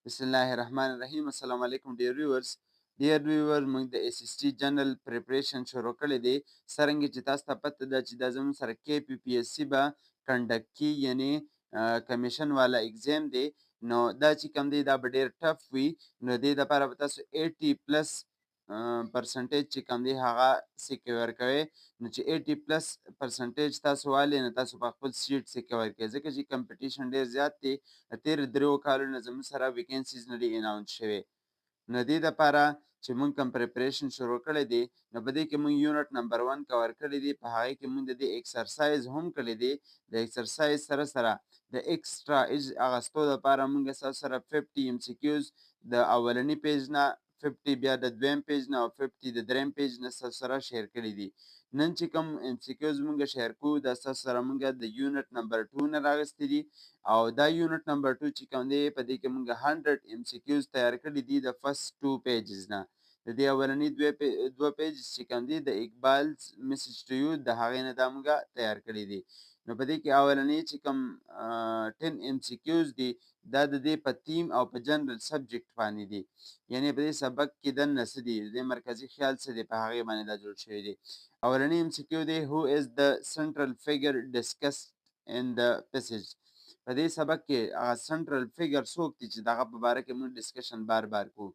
بسم الله الرحمن الرحیم. السلام علیکم ډیر ویورز. ډیر ویور موږ د اس اس ټي جنرال پریپریشن شروع کړی دی. څرنګه چې تاسو ته پته ده چې دا زموږ سره کې پی پی اس سی به کنډکټ کی، یعنی کمیشن والا اگزام دی. نو دا چې کوم دی دا به ډیر ټف وي. نو دې دپاره به تاسو 80 پلس پرسنټیج چې کوم دی هغه سیکیور کوئ. نو چې 80 پلس پرسنټیج تاسو والئ نو تاسو به خپل سیټ سیکیور کوئ، ځکه چې کمپټیشن ډیر زیات دی. تېرو دریو کالو نه زموږ سره ویکینسیز نه دي اناونس شوې. نو دې دپاره چې موږ کوم پریپریشن شروع کړی دی، نو په دې کې موږ یونټ نمبر 1 کور کړی دی. په هغې کې موږ د دې ایکسرسایز هم کړی دی. د ایکسرسایز سره سره د ایکسټرا ایج اخیستو دپاره موږ ستاسو سره 50 ام سی کیوز د اولني پیج نه، 50 بیا د دویم پیج نه او 50 د دریم پیج نه ستاسو سره شیر کړي دي. نن چې کوم ام سی کیوز موږ شیر کوو دا ستاسو سره موږ د یونټ نمبر 2 نه راغستې دي. او دا یونټ نمبر 2 چې کوم دی په دې کې موږ 100 ام سی کیوز تیار کړي دي د فرست 2 پیجز نه. د دې اولني دوه پیجز چې کوم دي د اقبال میسج ټو یو د هغې نه دا موږ تیار کړي دي. نو په دې کې اولنی چې کوم 10 ام سی کیوز دي دا د دې په تیم او په جنرال سبجیکټ باندې دي، یعنی په دې سبق کې دننه څه دي، د دې مرکزي خیال څه دی، په هغې باندې دا جوړ شوی دی. اولنی ام سی کیو دی who is the central figure discussed in the passage. په دې سبق کې هغه سنټرل فیګر څوک دی چې دغه په باره کې موږ ډسکشن بار بار کوو.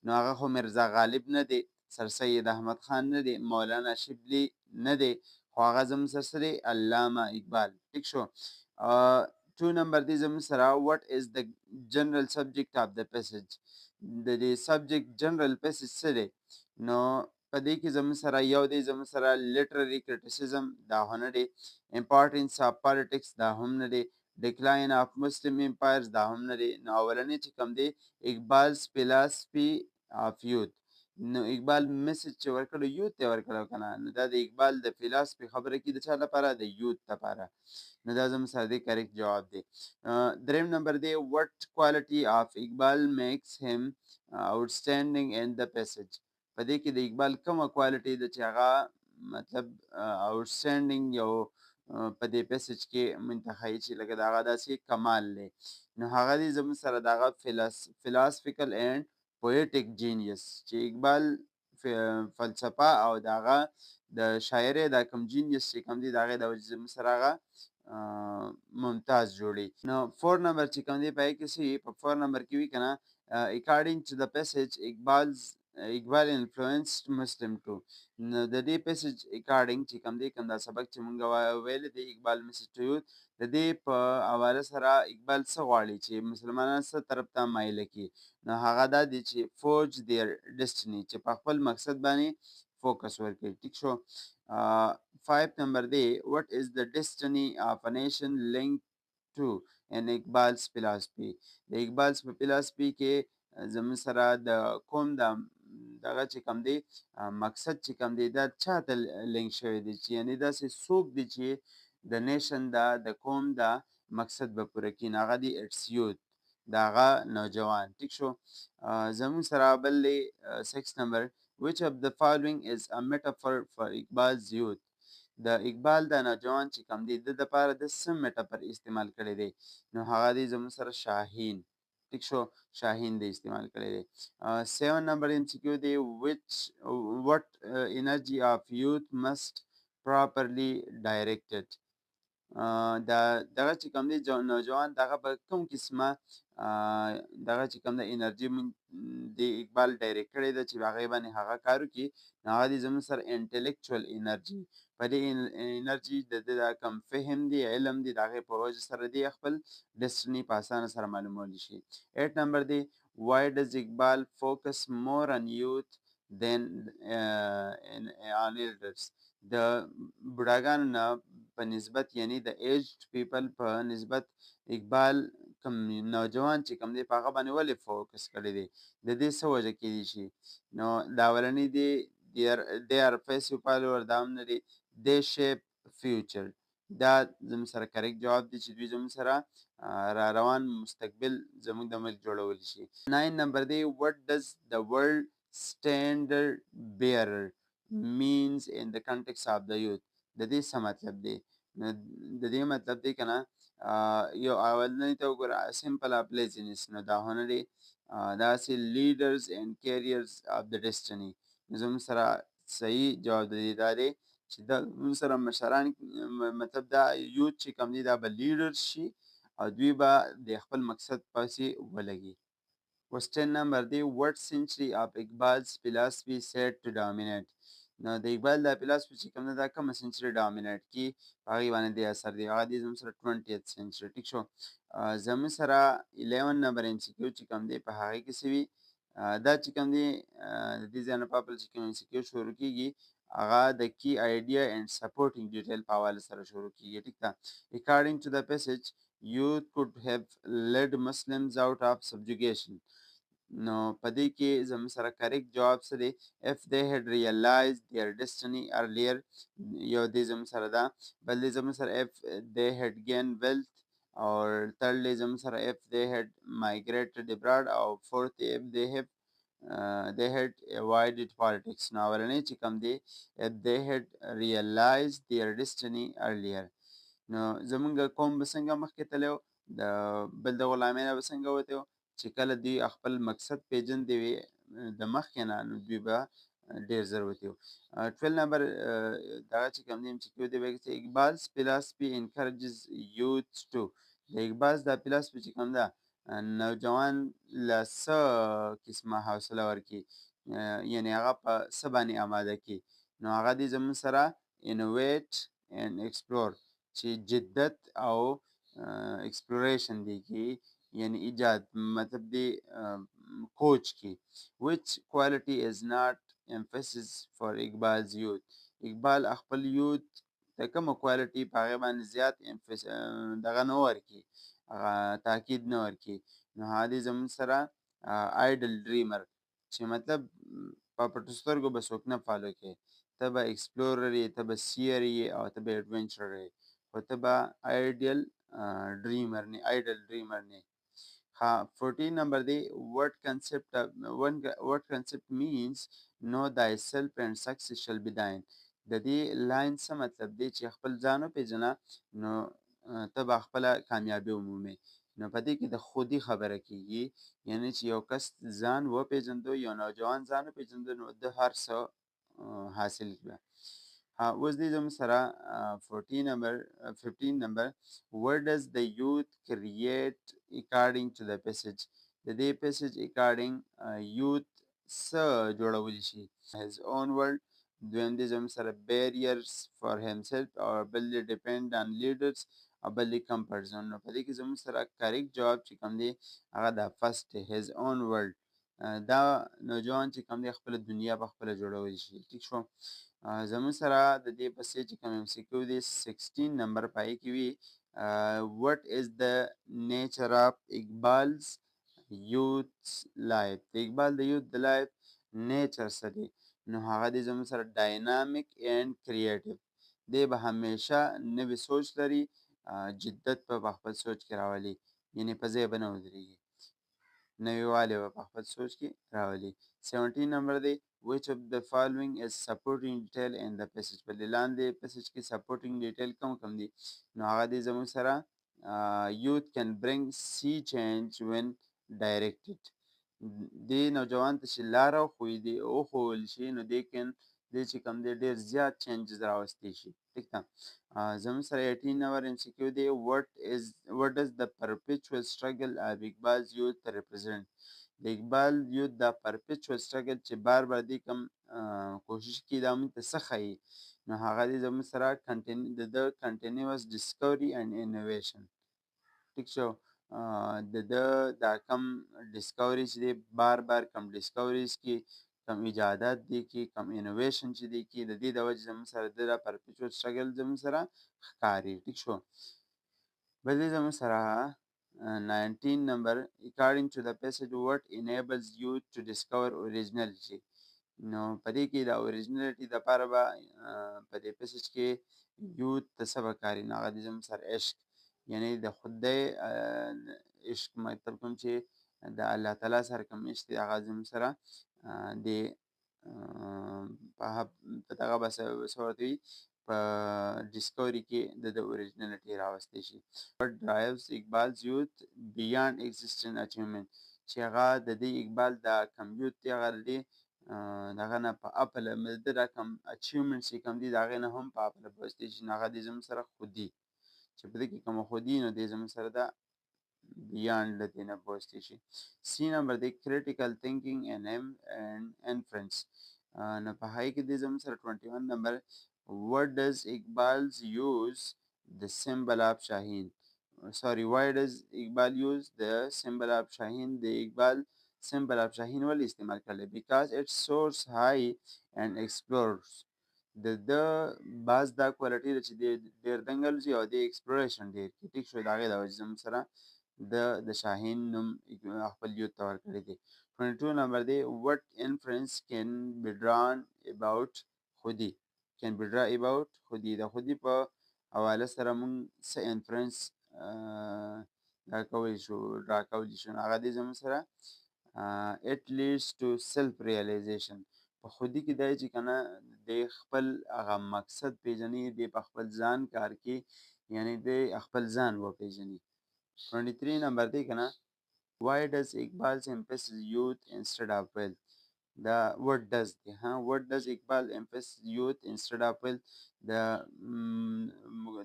نو هغه خو مرزا غالب نه دی، سر سید احمد خان نه دی، مولانا شبلی نه دی، خو هغه زموږ سره څه دی، علامه اقبال. ټیک شو. 2 نمبر دی زموږ سره what is the general subject of the passage. د دې سبجیکټ جنرال پیسج څه دی؟ نو په دې کې زموږ سره یو دی زموږ سره لیټرري کریټیسزم، دا خو نه دی. امپارټنس آف پالیټکس، دا هم نه دی. ډیکلاین آف مسلم امپایرز، دا هم نه دی. نو اولنی چې کوم دی اقبالز فلاسفي آف یوت. نو اقبال میسج چې ورکړی یوت ته ورکړی که نه، نو دا د اقبال د فلاسفي خبره کې د چا لپاره، د یوت لپاره. نو دا زموږ سره دی کریکټ جواب دی. دریم نمبر دی what quality of اقبال makes him outstanding in the passage. په دې کې د اقبال کومه کوالټي ده چې هغه مطلب outstanding یو په دې پیسج کې منتخبي چې لکه د هغه داسې کمال دی. نو هغه دی زموږ سره د هغه philosophical and poetic genius چې اقبال فلسفه او د هغه د شاعرۍ دا کوم جینیس چې کوم دی د هغې د وجې زموږ سره هغه ممتاز جوړي. نو 4 نمبر چې کوم دی په هغې کې څه په 4 نمبر کې وي که نه according to the passage اقبال influenced Muslim too. نو د دې پیسج according چې کوم دی کوم دا سبق چې مونږ ویلی دی اقبال میسج ټو یوت، د دې په حواله سره اقبال څه غواړي چې مسلمانان څه طرف ته مایله کړي. نو هغه دا دی چې فوج their destiny، چې په خپل مقصد باندې فوکس ورکړي. ټیک شو. 5 نمبر دی what is the destiny of a nation linked to in اقبال's philosophy. د اقبال's په فلسفي کې زموږ سره د کوم دغه چې کوم دی مقصد چې کوم دی دا چاته لینک شوی دی، چې یعنی داسې څوک دی چې د نیشن دا د قوم دا مقصد به پوره کړي، نو هغه دی اټس یوت، د هغه نوجوان. ټیک شو. زموږ سره بل دی 6 نمبر which of the following is a metaphor for Iqbal's youth. د اقبال د نوجوان چې کوم دی د دپاره د څه میټافر استعمال کړی دی، نو هغه دی زموږ سره شاهین. ټیک شو. شاهین دی استعمال کړی دی. 7 نمبر ام سی کیو دی what energy of youth must properly directed. دغه چې کوم دی نوجوان دغه په کوم قسمه دغه چې کوم د انرژي د اقبال ډایرکټ کړی ده چې په هغې باندې هغه کار وکړي، نو هغه دی زموږ سره انټلیکچوال انرژي. په دې انرژي د ده دا کوم فهم دی، علم دی، د هغې په وجه سره دی خپل ډسټني په اسانه سره معلومولی شي. 8 نمبر دی why does اقبال focus more on youth than on elders. د بوډاګانو نه په نسبت، یعنی د ایجډ پیپل په نسبت اقبال کوم نوجوان چې کوم دی په هغه باندې ولې فوکس کړی دی، د دې څه وجه کیدی شي. نو د اولنی دی they are passive follower، دا هم نه دی they shape future. دا زموږ سره کریکټ جواب دی چې دوی زموږ سره را روان مستقبل زموږ د ملک جوړولی شي. 9 نمبر دی what does the word standard bearer means in the context of the youth. د دې څه مطلب دی؟ نو د دې مطلب دی که نه یو اولنی ته وګوره سمپل اف لیزینس، نو دا هو نه دی. داسې لیډرز اینډ کیریرز اف د ډیسټني. نو زموږ سره صحیح جواب د دې دا دی چې دا زموږ سره مشران مطلب دا یوت چې کوم دی دا به لیډرز شي او دوی به د خپل مقصد پسې ولګي. Question number دی what century of Iqbal's philosophy said to dominate. نو د اقبال د فلسفي چې کوم ده دا کومه سنچري ډامینیټ کی په هغې باندې دی اثر دی هغه دی زموږ سره 20th century. ټیک شو. زموږ سره 11 نمبر MCQ چې کوم دی په هغې کې څه وي دا چې کوم دی د دې ځای نه پاپل چې کوم MCQ شروع کېږي هغه د کی آیډیا اینډ سپورټینګ ډیټیل په حواله سره شروع کېږي. ټیک ده. According to the passage youth could have led Muslims out of subjugation. نو په دې کې زموږ سره کریکټ جواب څه دی if they had realized their destiny earlier. یو دی زموږ سره ده بل دی زموږ سره if they had gained wealth or third دی زموږ سره if they had migrated abroad او fourth if they had avoided politics. نو اولنی چې کوم دی if they had realized their destiny earlier. نو زمونږ قوم به څنګه مخکې تللی و د بل د غلامۍ نه به څنګه وتی و چې کله دوی خپل مقصد پیژندی وي د مخکې نه نو دوی به ډېر زر وتی و. 12 نمبر دغه چې کوم دی چې کیو دی چې اقبال's philosophy encourages youth to. د اقبال دا فلسفي چې کوم ده نوجوان له څه قسمه حوصله ورکړي یعنی هغه په څه باندې آماده کړي. نو هغه دی زموږ سره innovate and explore چې جدت او ایکسپلوریشن دی کی یعنی ایجاد مطلب دی کوچ کی which quality is not emphasis for Iqbal's youth. اقبال خپل یوت ته کومه کوالټي په هغې باندې زیات دغه نه ورکړي تاکید نه ورکړي. نو هغه دی زموږ سره آیډل ډریمر چې مطلب په پټو سترګو به څوک نه فالو کوي ته به ایکسپلورر یې ته به سیر یې او ته به ایډونچرر یې خو ته به آیډل ډریمر نه. 14 نمبر دی what concept means know thyself and success shall be thine. د دې لاین څه مطلب دی چې خپل ځان وپېژنه نو ته به خپله کامیابي ومومې. نو په دې کې د خودي خبره کېږي یعنی چې یو کس ځان وپېژندو یو نوجوان ځان وپېژندو نو د هر څه حاصل کړه. اوس دی زموږ سره 15 نمبر where does the youth create according to the passage. د دې passage according youth څه جوړولی شي his own world. دویم دی زموږ سره barriers for himself او بل دی depend on leaders او بل دی comfort zone. نو په دې کې زموږ سره کریکټ جواب چې کوم دی هغه د first دی his own world. دا نوجوان چې کوم دی خپله دنیا په خپله جوړولی شي. ټیک شو. زموږ سره د دې پسې چې کوم MCQ دی 16 نمبر پای کې وي what is the nature of Iqbal's youth life. د اقبال د youth د life nature څه دی نو هغه دی زموږ سره dynamic and creative. دی به همیشه نوې سوچ لري جدت په خپل سوچ کې راولي یعنی په ځای به نه ودرېږي نویوالی به په خپل سوچ کې راولي. 17 نمبر دی which of the following is supporting detail in the passage. په دې لاندې passage کې supporting detail کوم دي نو هغه دی زموږ سره youth can bring sea change when directed. دې نوجوان ته چې لاره وښوول شي نو دې چې کوم دی ډېر زیات چینجز راوستی شي. ټیک ده. زموږ سره 18 نمبر MCQ دی what does the perpetual struggle of Iqbal's youth represent. د اقبال یوت دا perpetual struggle چې بار دی کوم کوشش کوي دا موږ ته څه ښایي نو هغه دی زموږ سره د continuous discovery and innovation. ټیک شو. دا کم ډسکوري چې دی بار کم ډسکوریز کې کم ایجادات دی کې کم انوویشن چې دی کې د دې د وجې زموږ سره د perpetual struggle زموږ سره ښکاري. ټیک شو. بل دی زموږ سره 19 number according to the passage what enables you to discover originality. نو په دې کې د originality دپاره به په دې passage کې youth ته څه پکار وي نو هغه دی زموږ سره عشق یعنی د خدای عشق مطلب کوم چې د الله تعالی سره کوم عشق دی هغه زموږ سره د په دغه به څه ورته وي په ډسکوري کې د اوریجنالټي راوستی شي. What drives Iqbal's youth beyond existing achievement. چې هغه د دې اقبال دا کمپیوټ دی هغه د دې دغه نه په اپله د ده دا کم اچیومنټس چې کوم دي د هغې نه هم په اپله پوستی شي نو هغه دې زموږ سره خودي چې په دې کې کومه خودي نو دې زموږ سره دا بیانډ له دې نه پوستی شي. سی نمبر دی critical thinking and inference. نو په هغې کې دې زموږ سره 21 نمبر what does Iqbal's use the symbol of Shaheen why does Iqbal use the symbol of Shaheen د اقبال symbol of Shaheen ولې استعمال کړلی because it soars high and explores د ده بعض دا کوالټي ده چې ډېر دنګ الوځي او د ایکسپلوریشن ډېر کوي ټیک شو د هغې د وجې زموږ سره د شاهین نوم خپل یوت ته ورکړی دی. 22 نمبر دی what inference can be drawn about خودي can be drawn about خودي د خودي په حواله سره موږ څه انفرنس دا کولی شو ډرا کولی شو نو هغه دی زموږ سره it leads to self realization په خودي کې دی چې که نه د خپل هغه مقصد پیژني دی په خپل ځان کار کې یعنی دی خپل ځان وپیژني. 23 نمبر دی که نه why does Iqbal emphasize youth instead of wealth دا what does دی what does Iqbal emphasize youth instead of wealth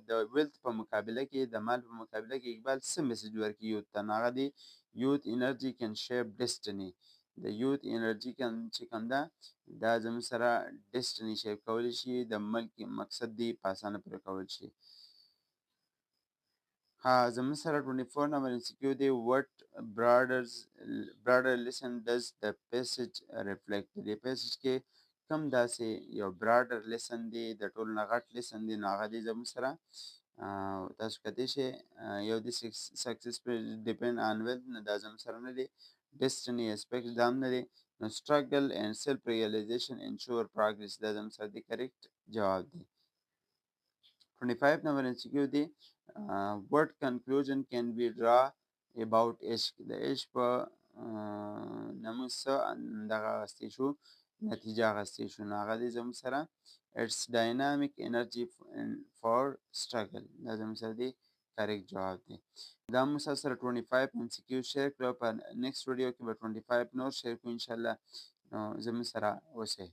د wealth په مقابله کې د مال په مقابله کې اقبال څه میسج ورکړي یوت ته نو هغه دی youth energy can shape destiny د youth energy چې کوم ده دا زموږ سره destiny شیپ کولی شي د ملک مقصد دی په اسانه پوره کولی شي. زموږ سره 24 نمبر MCQ دی what broader lesson does the passage reflect د دې passage کې کوم داسې یو براډر لیسن دی د ټولو نه غټ لیسن دی نو هغه دی زموږ سره تاسو کتلی شئ یو دی سکسس ډیپینډ آن ویلث نو دا زموږ سره نه دی ډیسټني اسپیکټ دا هم نه دی نو struggle and self realization ensure progress دا زموږ سره دی کریکټ جواب دی. 25 نمبر MCQ دی what conclusion can be draw about عشق د عشق په نموز څه دغه اخیستی شو نتیجه اخیستی شو نو هغه دی زموږ سره its dynamic energy for struggle دا زموږ سره دی کریکټ جواب دی. دا موږ سره 25 MCQ شیر کړو په نیکسټ ویډیو کې به 25 نور شیر کړو انشاءالله نو زموږ سره اوسئ.